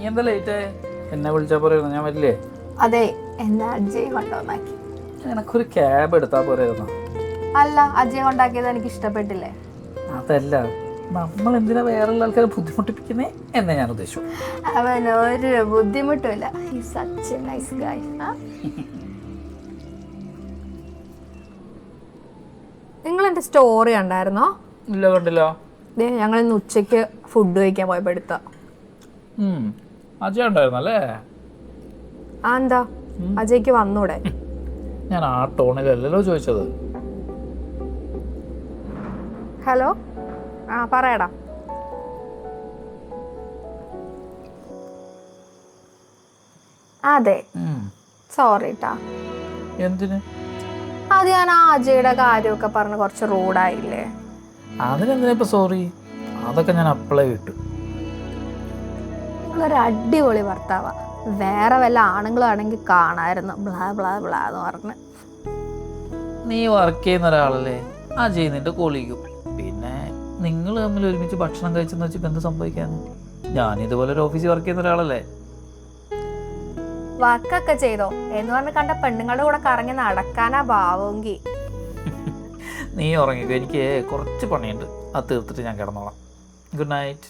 എന്താ ലേറ്റ്? എന്നെ വിളിച്ചാൽ പോരായിരുന്നു, ഞാൻ വരില്ലേ? അതെ, എന്നെ അജയ് കൊണ്ടുവന്നാക്കി. നിനക്കൊരു ക്യാബ് എടുത്താൽ പോരായിരുന്നു? അല്ല, അജയ് കൊണ്ടാക്കിയത് എനിക്ക് ഇഷ്ടപ്പെട്ടില്ലേ? അതല്ല, നമ്മൾ എന്തിനാ വേറെയുള്ള ആൾക്കാരെ ബുദ്ധിമുട്ടിപ്പിക്കുന്നേ എന്നേ ഞാൻ ഉദ്ദേശിച്ചു. അവൻ ഒരു ബുദ്ധിമുട്ടുമില്ല. He's such a nice guy. നിങ്ങൾ എൻ്റെ സ്റ്റോറി കണ്ടായിരുന്നോ? ഇല്ല, കണ്ടില്ല. ഞങ്ങൾ ഇന്ന് ഉച്ചയ്ക്ക് ഫുഡ് കഴിക്കാൻ പോയപ്പോൾ എടുത്ത. അജയ് ഉണ്ടായിരുന്നല്ലേ? ആ, എന്താ അജയ്ക്ക് വന്നൂടെ? ഞാൻ ആ ടോണിലല്ലല്ലോ ചോദിച്ചത്. ഹലോ, ആ പറയടാ. അതെ, സോറി ട്ടാ. എന്തിന്? അത് ഞാൻ ആ അജയുടെ കാര്യമൊക്കെ പറഞ്ഞ് കുറച്ച് റൂഡായില്ലേ? അതിനെന്തിനാ ഇപ്പൊ സോറി? അതൊക്കെ ഞാൻ അപ്ലൈ ഇട്ടു. നിങ്ങളൊരു അടിപൊളി ഭർത്താവാ. വേറെ വല്ല ആണുങ്ങളാണെങ്കിൽ കാണാമായിരുന്നു ബ്ലാ ബ്ലാ ബ്ലാ എന്ന് പറഞ്ഞ്. നീ വർക്ക് ചെയ്യുന്ന ഒരാളല്ലേ, ആ ചെയ്യുന്നതിൻ്റെ കൊളീഗും. പിന്നെ നിങ്ങൾ തമ്മിൽ ഒരുമിച്ച് ഭക്ഷണം കഴിച്ചെന്ന് വെച്ചിട്ട് എന്ത് സംഭവിക്കാൻ? ഞാൻ ഇതുപോലെ ഒരു ഓഫീസിൽ വർക്ക് ചെയ്യുന്ന ഒരാളല്ലേ. വർക്കൊക്കെ ചെയ്തോ എന്ന് പറഞ്ഞ് കണ്ട പെണ്ണുങ്ങളുടെ കൂടെ കറങ്ങി നടക്കാനാ ഭാവമെങ്കിൽ. നീ ഉറങ്ങിക്കോ, എനിക്ക് കുറച്ച് പണിയുണ്ട്, അത് തീർത്തിട്ട് ഞാൻ കിടന്നോളാം. Good night.